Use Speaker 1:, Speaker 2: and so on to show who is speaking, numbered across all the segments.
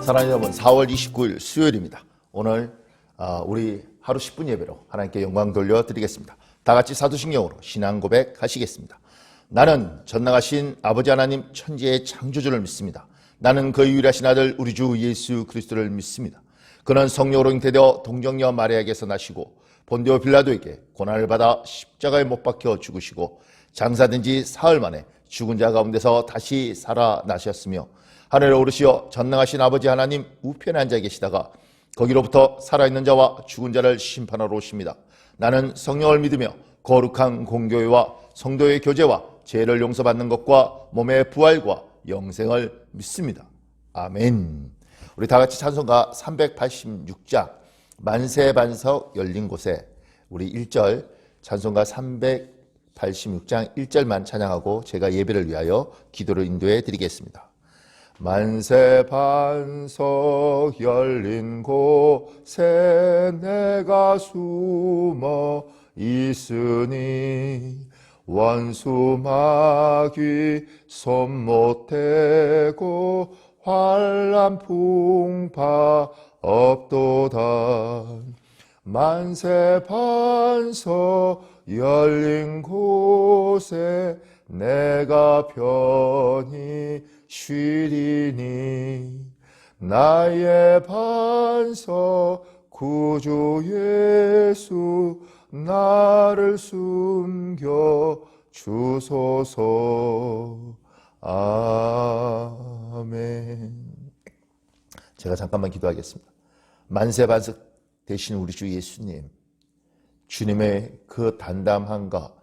Speaker 1: 사랑하는 여러분, 4월 29일 수요일입니다. 오늘 우리 하루 10분 예배로 하나님께 영광 돌려드리겠습니다. 다 같이 사도신경으로 신앙 고백하시겠습니다. 나는 전능하신 아버지 하나님 천지의 창조주를 믿습니다. 나는 그 유일하신 아들 우리 주 예수 그리스도를 믿습니다. 그는 성령으로 잉태되어 동정녀 마리아에게서 나시고 본디오 빌라도에게 고난을 받아 십자가에 못 박혀 죽으시고 장사된 지 사흘 만에 죽은 자 가운데서 다시 살아나셨으며 하늘에 오르시어 전능하신 아버지 하나님 우편에 앉아 계시다가 거기로부터 살아있는 자와 죽은 자를 심판하러 오십니다. 나는 성령을 믿으며 거룩한 공교회와 성도의 교제와 죄를 용서받는 것과 몸의 부활과 영생을 믿습니다. 아멘. 우리 다 같이 찬송가 386장 만세반석 열린 곳에 우리 1절 찬송가 386장 1절만 찬양하고 제가 예배를 위하여 기도를 인도해 드리겠습니다. 만세반석 열린 곳에 내가 숨어 있으니 원수 마귀 손 못 대고 환난 풍파 없도다. 만세반석 열린 곳에 내가 편히 쉬리니 나의 반석 구주 예수 나를 숨겨 주소서. 아멘. 제가 잠깐만 기도하겠습니다. 만세반석 되신 우리 주 예수님, 주님의 그 담담함과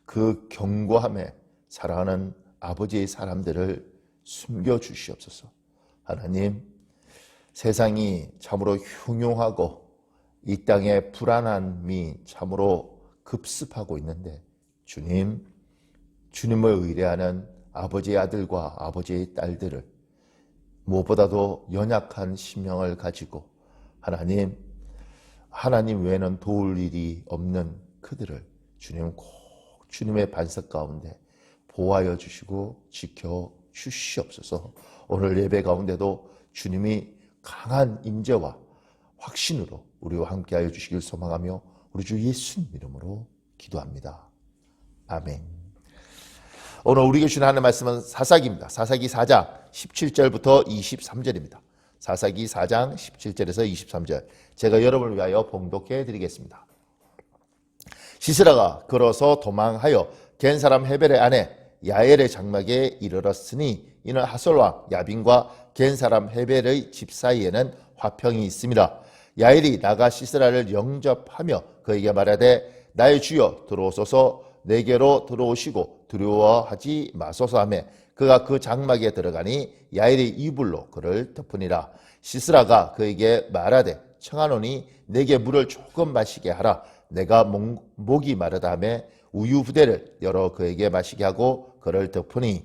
Speaker 1: 그 견고함에 사랑하는 아버지의 사람들을 숨겨주시옵소서. 하나님, 세상이 참으로 흉흉하고 이 땅의 불안함이 참으로 급습하고 있는데 주님, 주님을 의뢰하는 아버지의 아들과 아버지의 딸들을 무엇보다도 연약한 심령을 가지고 하나님 외에는 도울 일이 없는 그들을 주님 꼭 주님의 반석 가운데 보호하여 주시고 지켜 주시옵소서. 오늘 예배 가운데도 주님이 강한 임재와 확신으로 우리와 함께하여 주시길 소망하며 우리 주 예수님 이름으로 기도합니다. 아멘. 오늘 우리에게 주는 하나님의 말씀은 사사기입니다. 사사기 4장 17절부터 23절입니다. 사사기 4장 17절에서 23절 제가 여러분을 위하여 봉독해 드리겠습니다. 시스라가 걸어서 도망하여 겐 사람 헤벨의 아내 야엘의 장막에 이르렀으니 이는 하솔왕 야빈과 겐 사람 헤벨의 집 사이에는 화평이 있습니다. 야엘이 나가 시스라를 영접하며 그에게 말하되 나의 주여 들어오소서 내게로 들어오시고 두려워하지 마소서 하며 그가 그 장막에 들어가니 야엘이 이불로 그를 덮으니라. 시스라가 그에게 말하되 청하노니 내게 물을 조금 마시게 하라. 내가 목이 마르다 하며 우유 부대를 열어 그에게 마시게 하고 그를 덮으니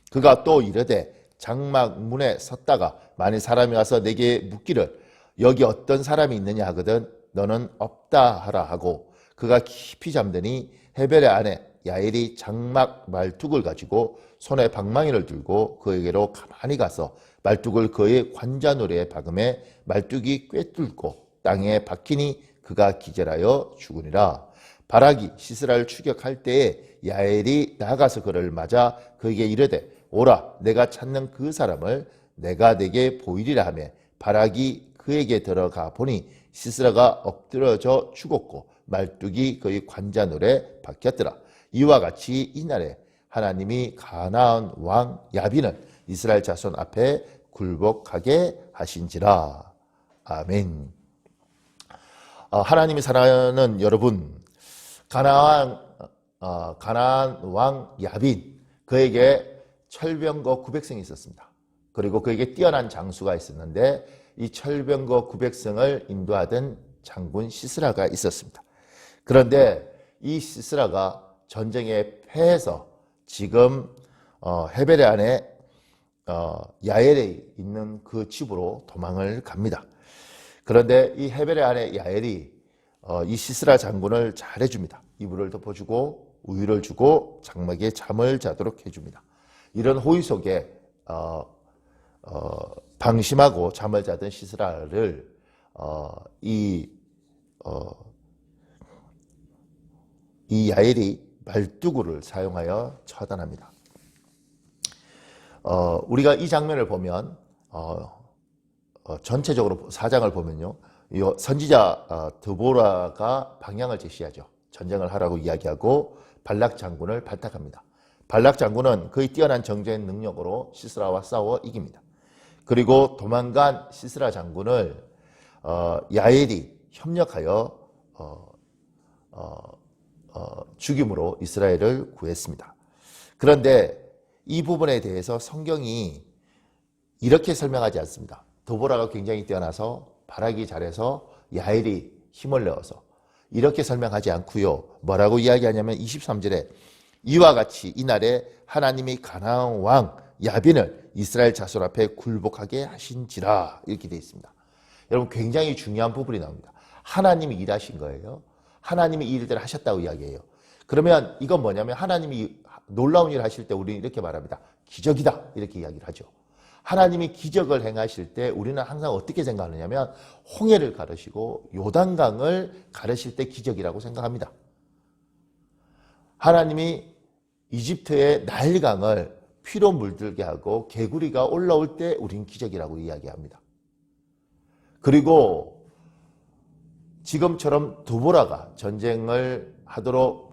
Speaker 1: 그가 또 이르되 장막 문에 섰다가 만일 사람이 와서 내게 묻기를 여기 어떤 사람이 있느냐 하거든 너는 없다 하라 하고 그가 깊이 잠드니 헤벨의 아내 야엘이 장막 말뚝을 가지고 손에 방망이를 들고 그에게로 가만히 가서 말뚝을 그의 관자놀이에 박음에 말뚝이 꿰뚫고 땅에 박히니 그가 기절하여 죽으니라. 바락이 시스라를 추격할 때에 야엘이 나가서 그를 맞아 그에게 이르되 오라 내가 찾는 그 사람을 내가 네게 보이리라 하며 바락이 그에게 들어가 보니 시스라가 엎드러져 죽었고 말뚝이 그의 관자놀에 박혔더라. 이와 같이 이날에 하나님이 가나안 왕 야빈을 이스라엘 자손 앞에 굴복하게 하신지라. 아멘. 하나님이 사랑하는 여러분, 가나안 왕 야빈 그에게 철병거 900성이 있었습니다. 그리고 그에게 뛰어난 장수가 있었는데 이 철병거 900성을 인도하던 장군 시스라가 있었습니다. 그런데 이 시스라가 전쟁에 패해서 지금 헤벨의 아내 야엘에 있는 그 집으로 도망을 갑니다. 그런데 이 헤벨의 아내 야엘이 이 시스라 장군을 잘해줍니다. 이불을 덮어주고 우유를 주고 장막에 잠을 자도록 해줍니다. 이런 호의 속에 방심하고 잠을 자던 시스라를 이 야엘이 말두구를 사용하여 처단합니다. 우리가 이 장면을 보면 전체적으로 사장을 보면요, 이 선지자 드보라가 방향을 제시하죠. 전쟁을 하라고 이야기하고 발락 장군을 발탁합니다. 발락 장군은 그의 뛰어난 정전 능력으로 시스라와 싸워 이깁니다. 그리고 도망간 시스라 장군을 야엘이 협력하여 죽임으로 이스라엘을 구했습니다. 그런데 이 부분에 대해서 성경이 이렇게 설명하지 않습니다. 드보라가 굉장히 뛰어나서 발악이 잘해서 야엘이 힘을 내어서 이렇게 설명하지 않고요. 뭐라고 이야기하냐면 23절에 이와 같이 이날에 하나님이 가나안 왕 야빈을 이스라엘 자손 앞에 굴복하게 하신지라 이렇게 되어 있습니다. 여러분 굉장히 중요한 부분이 나옵니다. 하나님이 일하신 거예요. 하나님이 이 일들을 하셨다고 이야기해요. 그러면 이건 뭐냐면 하나님이 놀라운 일을 하실 때 우리는 이렇게 말합니다. 기적이다 이렇게 이야기를 하죠. 하나님이 기적을 행하실 때 우리는 항상 어떻게 생각하느냐면 홍해를 가르시고 요단강을 가르실 때 기적이라고 생각합니다. 하나님이 이집트의 나일강을 피로 물들게 하고 개구리가 올라올 때 우리는 기적이라고 이야기합니다. 그리고 지금처럼 드보라가 전쟁을 하도록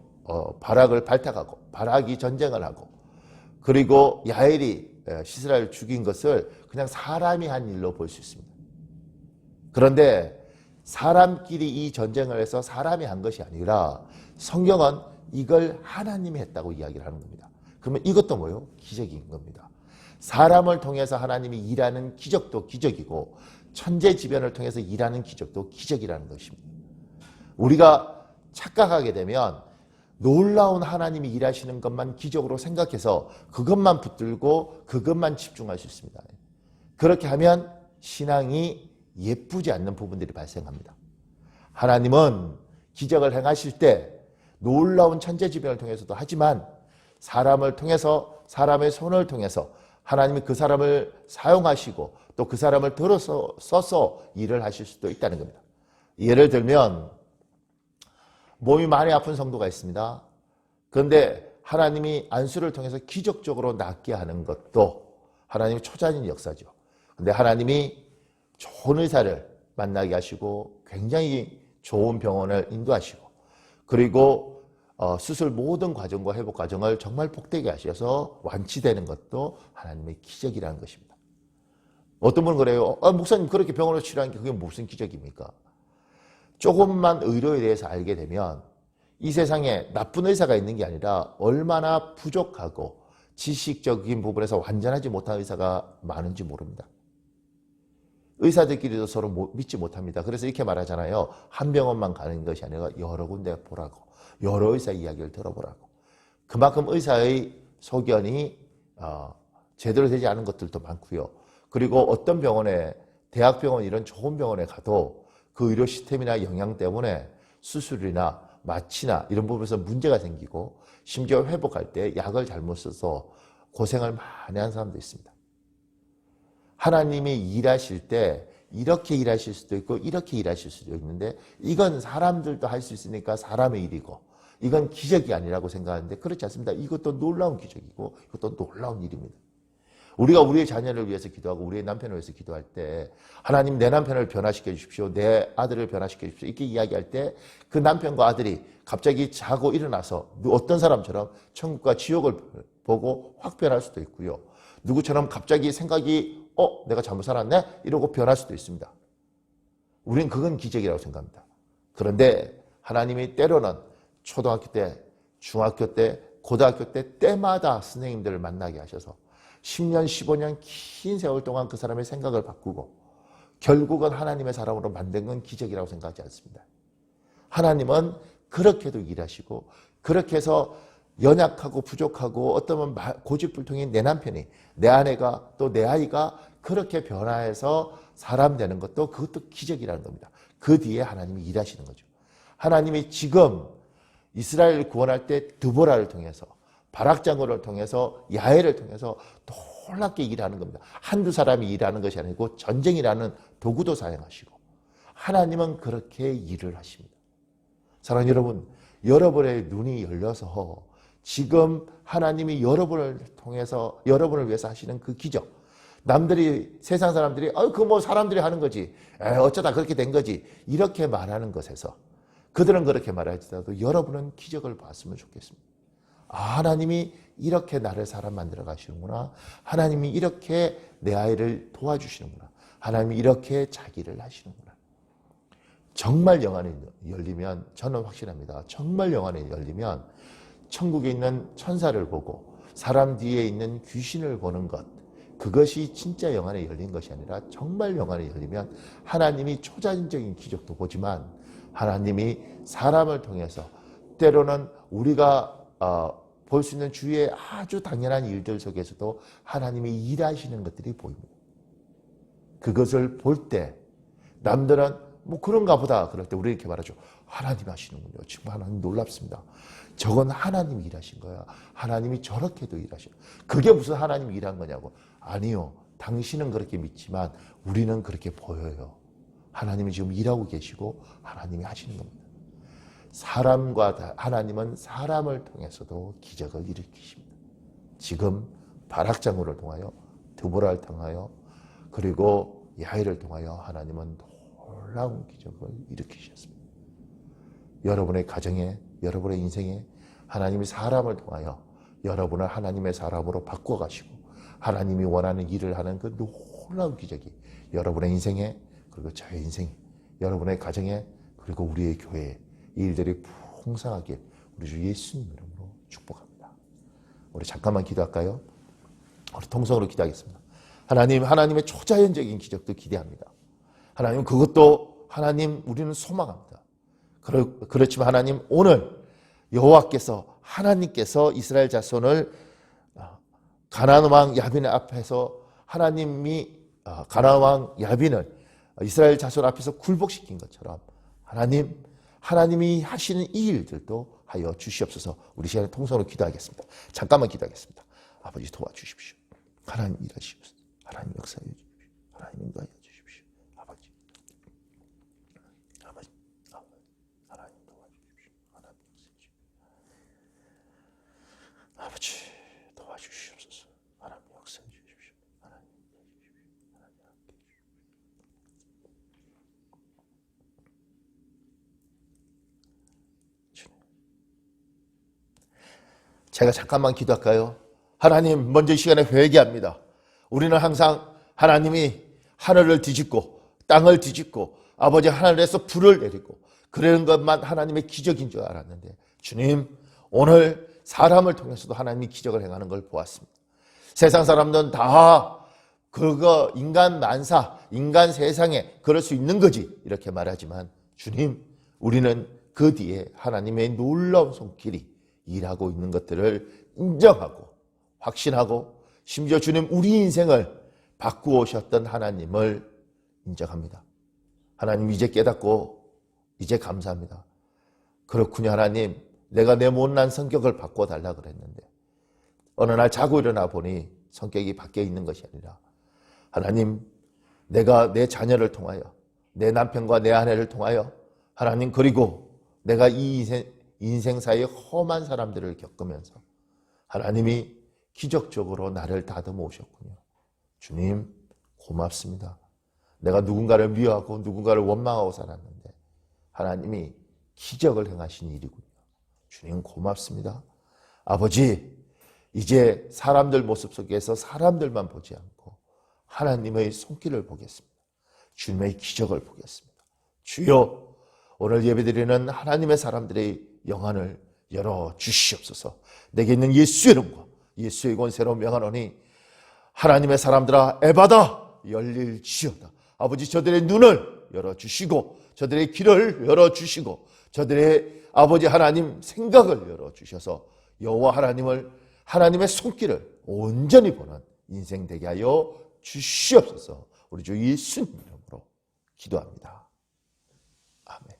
Speaker 1: 바락을 발탁하고 바락이 전쟁을 하고 그리고 야엘이 시스라를 죽인 것을 그냥 사람이 한 일로 볼 수 있습니다. 그런데 사람끼리 이 전쟁을 해서 사람이 한 것이 아니라 성경은 이걸 하나님이 했다고 이야기를 하는 겁니다. 그러면 이것도 뭐예요? 기적인 겁니다. 사람을 통해서 하나님이 일하는 기적도 기적이고 천재지변을 통해서 일하는 기적도 기적이라는 것입니다. 우리가 착각하게 되면 놀라운 하나님이 일하시는 것만 기적으로 생각해서 그것만 붙들고 그것만 집중할 수 있습니다. 그렇게 하면 신앙이 예쁘지 않는 부분들이 발생합니다. 하나님은 기적을 행하실 때 놀라운 천재지변을 통해서도 하지만 사람을 통해서 사람의 손을 통해서 하나님이 그 사람을 사용하시고 또 그 사람을 들어서 써서 일을 하실 수도 있다는 겁니다. 예를 들면 몸이 많이 아픈 성도가 있습니다. 그런데 하나님이 안수를 통해서 기적적으로 낫게 하는 것도 하나님의 초자진 역사죠. 그런데 하나님이 좋은 의사를 만나게 하시고 굉장히 좋은 병원을 인도하시고 그리고 수술 모든 과정과 회복 과정을 정말 복되게 하셔서 완치되는 것도 하나님의 기적이라는 것입니다. 어떤 분은 그래요. 목사님 그렇게 병원을 치료한 게 그게 무슨 기적입니까? 조금만 의료에 대해서 알게 되면 이 세상에 나쁜 의사가 있는 게 아니라 얼마나 부족하고 지식적인 부분에서 완전하지 못한 의사가 많은지 모릅니다. 의사들끼리도 서로 믿지 못합니다. 그래서 이렇게 말하잖아요. 한 병원만 가는 것이 아니라 여러 군데 보라고. 여러 의사 이야기를 들어보라고. 그만큼 의사의 소견이 제대로 되지 않은 것들도 많고요. 그리고 어떤 병원에 대학병원 이런 좋은 병원에 가도 그 의료 시스템이나 영양 때문에 수술이나 마취나 이런 부분에서 문제가 생기고 심지어 회복할 때 약을 잘못 써서 고생을 많이 한 사람도 있습니다. 하나님이 일하실 때 이렇게 일하실 수도 있고 이렇게 일하실 수도 있는데 이건 사람들도 할 수 있으니까 사람의 일이고 이건 기적이 아니라고 생각하는데 그렇지 않습니다. 이것도 놀라운 기적이고 이것도 놀라운 일입니다. 우리가 우리의 자녀를 위해서 기도하고 우리의 남편을 위해서 기도할 때 하나님 내 남편을 변화시켜 주십시오. 내 아들을 변화시켜 주십시오. 이렇게 이야기할 때 그 남편과 아들이 갑자기 자고 일어나서 어떤 사람처럼 천국과 지옥을 보고 확 변할 수도 있고요. 누구처럼 갑자기 생각이 내가 잘못 살았네? 이러고 변할 수도 있습니다. 우리는 그건 기적이라고 생각합니다. 그런데 하나님이 때로는 초등학교 때, 중학교 때, 고등학교 때 때마다 선생님들을 만나게 하셔서 10년, 15년 긴 세월 동안 그 사람의 생각을 바꾸고 결국은 하나님의 사람으로 만든 건 기적이라고 생각하지 않습니다. 하나님은 그렇게도 일하시고 그렇게 해서 연약하고 부족하고 어떤 고집불통인 내 남편이 내 아내가 또 내 아이가 그렇게 변화해서 사람 되는 것도 그것도 기적이라는 겁니다. 그 뒤에 하나님이 일하시는 거죠. 하나님이 지금 이스라엘을 구원할 때 드보라를 통해서 바락장로를 통해서 야훼를 통해서 놀랍게 일하는 겁니다. 한두 사람이 일하는 것이 아니고 전쟁이라는 도구도 사용하시고 하나님은 그렇게 일을 하십니다. 사랑하는 여러분, 여러분의 눈이 열려서 지금 하나님이 여러분을 통해서 여러분을 위해서 하시는 그 기적, 남들이 세상 사람들이 그거 뭐 사람들이 하는 거지, 어쩌다 그렇게 된 거지 이렇게 말하는 것에서 그들은 그렇게 말할지라도 여러분은 기적을 봤으면 좋겠습니다. 하나님이 이렇게 나를 사람 만들어 가시는구나. 하나님이 이렇게 내 아이를 도와주시는구나. 하나님이 이렇게 자기를 하시는구나. 정말 영안이 열리면 저는 확신합니다. 정말 영안이 열리면 천국에 있는 천사를 보고 사람 뒤에 있는 귀신을 보는 것, 그것이 진짜 영안이 열린 것이 아니라 정말 영안이 열리면 하나님이 초자연적인 기적도 보지만 하나님이 사람을 통해서 때로는 우리가 볼 수 있는 주위의 아주 당연한 일들 속에서도 하나님이 일하시는 것들이 보입니다. 그것을 볼 때 남들은 뭐 그런가 보다 그럴 때 우리 이렇게 말하죠. 하나님 하시는군요. 정말 하나님 놀랍습니다. 저건 하나님이 일하신 거야. 하나님이 저렇게도 일하셔. 그게 무슨 하나님이 일한 거냐고. 아니요. 당신은 그렇게 믿지만 우리는 그렇게 보여요. 하나님이 지금 일하고 계시고 하나님이 하시는 겁니다. 사람과 하나님은 사람을 통해서도 기적을 일으키십니다. 지금 바락장로를 통하여 드보라를 통하여 그리고 야훼를 통하여 하나님은 놀라운 기적을 일으키셨습니다. 여러분의 가정에 여러분의 인생에 하나님이 사람을 통하여 여러분을 하나님의 사람으로 바꿔가시고 하나님이 원하는 일을 하는 그 놀라운 기적이 여러분의 인생에 그리고 저의 인생에 여러분의 가정에 그리고 우리의 교회에 이 일들이 풍성하게 우리 주 예수님 이름으로 축복합니다. 우리 잠깐만 기도할까요? 우리 통성으로 기도하겠습니다. 하나님, 하나님의 초자연적인 기적도 기대합니다. 하나님, 그것도 하나님 우리는 소망합니다. 그렇지만 하나님, 오늘 여호와께서 하나님께서 이스라엘 자손을 가나안 왕 야빈의 앞에서 하나님이 가나안 왕 야빈을 이스라엘 자손 앞에서 굴복시킨 것처럼 하나님이 하시는 이 일들도 하여 주시옵소서. 우리 시간에 통성으로 기도하겠습니다. 잠깐만 기도하겠습니다. 아버지 도와주십시오. 하나님 일하시옵소서. 하나님 역사해 주십시오. 하나님 인도하여 주십시오. 아버지 하나님 도와주십시오. 하나님 역사해 주십시오. 아버지 도와주시옵소서. 하나님 역사해 주십시오. 하나님 제가 잠깐만 기도할까요? 하나님, 먼저 이 시간에 회개합니다. 우리는 항상 하나님이 하늘을 뒤집고 땅을 뒤집고 아버지 하늘에서 불을 내리고 그러는 것만 하나님의 기적인 줄 알았는데 주님, 오늘 사람을 통해서도 하나님이 기적을 행하는 걸 보았습니다. 세상 사람들은 다 그거 인간 만사, 인간 세상에 그럴 수 있는 거지 이렇게 말하지만 주님, 우리는 그 뒤에 하나님의 놀라운 손길이 일하고 있는 것들을 인정하고 확신하고 심지어 주님 우리 인생을 바꾸어 오셨던 하나님을 인정합니다. 하나님 이제 깨닫고 이제 감사합니다. 그렇군요. 하나님, 내가 내 못난 성격을 바꿔달라 그랬는데 어느 날 자고 일어나 보니 성격이 바뀌어 있는 것이 아니라 하나님, 내가 내 자녀를 통하여 내 남편과 내 아내를 통하여 하나님, 그리고 내가 이 인생사의 험한 사람들을 겪으면서 하나님이 기적적으로 나를 다듬어 오셨군요. 주님 고맙습니다. 내가 누군가를 미워하고 누군가를 원망하고 살았는데 하나님이 기적을 행하신 일이군요. 주님 고맙습니다. 아버지, 이제 사람들 모습 속에서 사람들만 보지 않고 하나님의 손길을 보겠습니다. 주님의 기적을 보겠습니다. 주여, 오늘 예배드리는 하나님의 사람들의 영안을 열어 주시옵소서. 내게 있는 예수의 이름과 예수의 권세로 명하노니 하나님의 사람들아, 에바다 열릴지어다. 아버지, 저들의 눈을 열어주시고 저들의 길을 열어주시고 저들의 아버지 하나님 생각을 열어주셔서 여호와 하나님을, 하나님의 손길을 온전히 보는 인생 되게 하여 주시옵소서. 우리 주 예수님 이름으로 기도합니다. 아멘.